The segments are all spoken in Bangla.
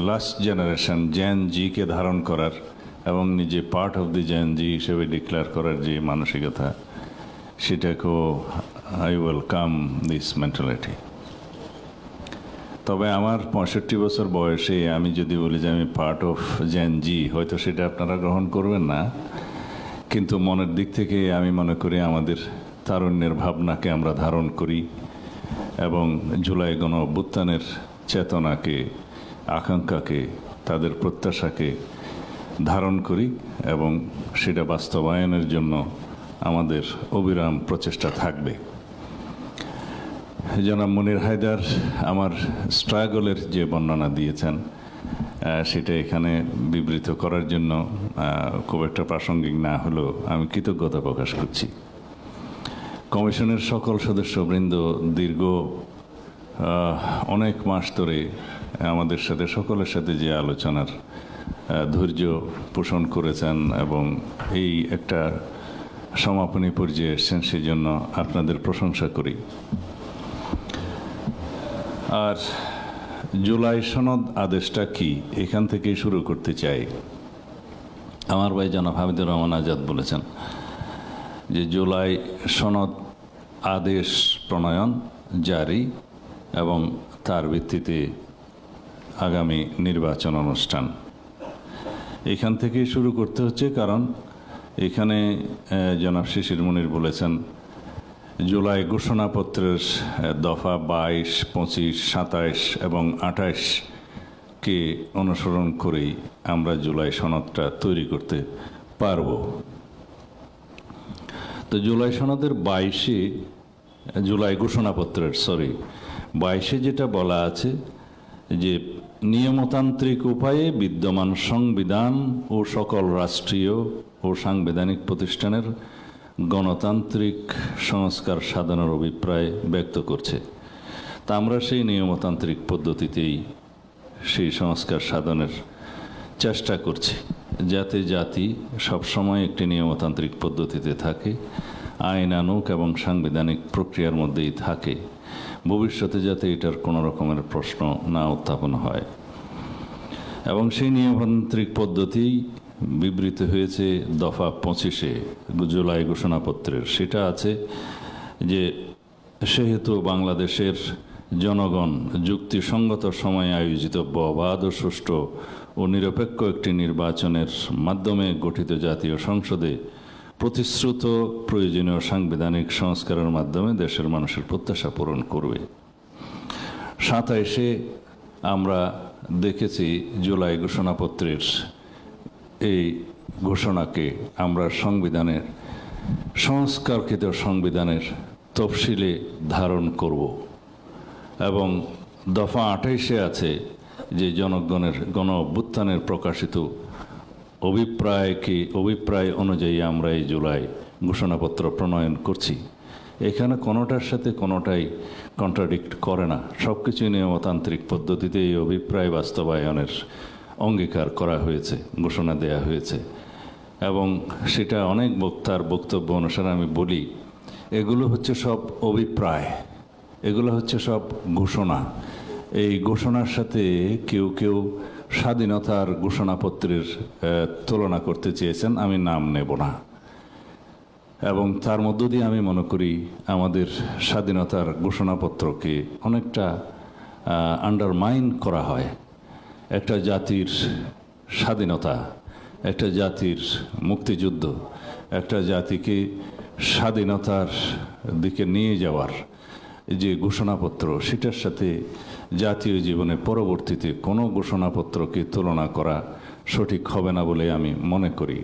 লাস্ট জেনারেশন জেন জিকে ধারণ করার এবং নিজে পার্ট অফ দি জেন জি হিসেবে ডিক্লেয়ার করার যে মানসিকতা, সেটাকেও আই ওয়েলকাম দিস মেন্টালিটি। তবে আমার 65 বছর বয়সে আমি যদি বলি যে আমি পার্ট অফ জেন জি, হয়তো সেটা আপনারা গ্রহণ করবেন না, কিন্তু মনের দিক থেকে আমি মনে করি আমাদের তারুণ্যের ভাবনাকে আমরা ধারণ করি এবং জুলাই গণ অভ্যুত্থানের চেতনাকে, আকাঙ্ক্ষাকে, তাদের প্রত্যাশাকে ধারণ করি এবং সেটা বাস্তবায়নের জন্য আমাদের অবিরাম প্রচেষ্টা থাকবে। জনাব মনির হায়দার আমার স্ট্রাগলের যে বর্ণনা দিয়েছেন, সেটা এখানে বিবৃত করার জন্য খুব একটা প্রাসঙ্গিক না হলেও আমি কৃতজ্ঞতা প্রকাশ করছি। কমিশনের সকল সদস্যবৃন্দ দীর্ঘ অনেক মাস ধরে আমাদের সাথে, সকলের সাথে যে আলোচনার ধৈর্য পোষণ করেছেন এবং এই একটা সমাপনী পর্যায়ে এসেছেন, সেই জন্য আপনাদের প্রশংসা করি। আর জুলাই সনদ আদেশটা কি, এখান থেকেই শুরু করতে চাই। আমার ভাই জনাব হামিদুর রহমান আজাদ বলেছেন যে জুলাই সনদ আদেশ প্রণয়ন, জারি এবং তার ভিত্তিতে আগামী নির্বাচন অনুষ্ঠান, এখান থেকেই শুরু করতে হচ্ছে। কারণ এখানে জনাব শিশির মুনির বলেছেন জুলাই ঘোষণাপত্রের দফা 22, 25, 27 এবং 28কে অনুসরণ করেই আমরা জুলাই সনদটা তৈরি করতে পারব। তো জুলাই সনদের 22-এ, জুলাই ঘোষণাপত্রের 22-এ যেটা বলা আছে যে নিয়মতান্ত্রিক উপায়ে বিদ্যমান সংবিধান ও সকল রাষ্ট্রীয় ও সাংবিধানিক প্রতিষ্ঠানের গণতান্ত্রিক সংস্কার সাধনের অভিপ্রায় ব্যক্ত করছে। তা আমরা সেই নিয়মতান্ত্রিক পদ্ধতিতেই সেই সংস্কার সাধনের চেষ্টা করছি, যাতে জাতি সবসময় একটি নিয়মতান্ত্রিক পদ্ধতিতে থাকে, আইনানুগ এবং সাংবিধানিক প্রক্রিয়ার মধ্যেই থাকে, ভবিষ্যতে যাতে এটার কোনো রকমের প্রশ্ন না উত্থাপন হয়। এবং সেই নিয়মতান্ত্রিক পদ্ধতি বিবৃত হয়েছে দফা 25-এ জুলাই ঘোষণাপত্রের। সেটা আছে যে সেহেতু বাংলাদেশের জনগণ যুক্তিসঙ্গত সময়ে আয়োজিত অবাধ ও সুষ্ঠু ও নিরপেক্ষ একটি নির্বাচনের মাধ্যমে গঠিত জাতীয় সংসদে প্রতিশ্রুত প্রয়োজনীয় সাংবিধানিক সংস্কারের মাধ্যমে দেশের মানুষের প্রত্যাশা পূরণ করবে। 27-এ আমরা দেখেছি জুলাই ঘোষণাপত্রের এই ঘোষণাকে আমরা সংবিধানের, সংস্কারকৃত সংবিধানের তফসিলে ধারণ করব এবং দফা 28-এ আছে যে জনগণের গণ অভ্যুত্থানের প্রকাশিত অভিপ্রায় অনুযায়ী আমরা এই জুলাই ঘোষণাপত্র প্রণয়ন করছি। এখানে কোনোটার সাথে কোনোটাই কন্ট্রাডিক্ট করে না, সব কিছুই নিয়মতান্ত্রিক পদ্ধতিতে এই অভিপ্রায় বাস্তবায়নের অঙ্গীকার করা হয়েছে, ঘোষণা দেয়া হয়েছে। এবং সেটা অনেক বক্তার বক্তব্য অনুসারে আমি বলি, এগুলো হচ্ছে সব অভিপ্রায়, এগুলো হচ্ছে সব ঘোষণা। এই ঘোষণার সাথে কেউ কেউ স্বাধীনতার ঘোষণাপত্রের তুলনা করতে চেয়েছেন, আমি নাম নেব না। এবং তার মধ্য দিয়ে আমি মনে করি আমাদের স্বাধীনতার ঘোষণাপত্রকে অনেকটা আন্ডারমাইন করা হয়। একটা জাতির স্বাধীনতা, একটা জাতির মুক্তিযুদ্ধ, একটা জাতিকে স্বাধীনতার দিকে নিয়ে যাওয়ার যে ঘোষণাপত্র, সেটার সাথে জাতীয় জীবনে পরবর্তীতে কোনো ঘোষণাপত্রকে তুলনা করা সঠিক হবে না বলে আমি মনে করি।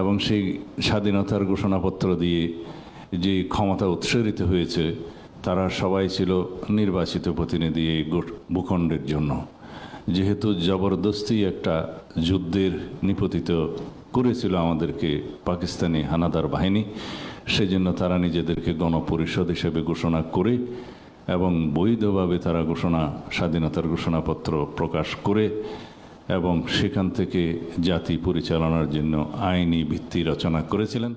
এবং সেই স্বাধীনতার ঘোষণাপত্র দিয়ে যে ক্ষমতা উৎসারিত হয়েছে, তারা সবাই ছিল নির্বাচিত প্রতিনিধি এই ভূখণ্ডের জন্য। যেহেতু জবরদস্তি একটা যুদ্ধের নিপতিত করেছিল আমাদেরকে পাকিস্তানি হানাদার বাহিনী, সেজন্য তারা নিজেদেরকে গণপরিষদ হিসেবে ঘোষণা করে এবং বৈধভাবে তারা স্বাধীনতার ঘোষণাপত্র প্রকাশ করে এবং সেখান থেকে জাতি পরিচালনার জন্য আইনি ভিত্তি রচনা করেছিলেন।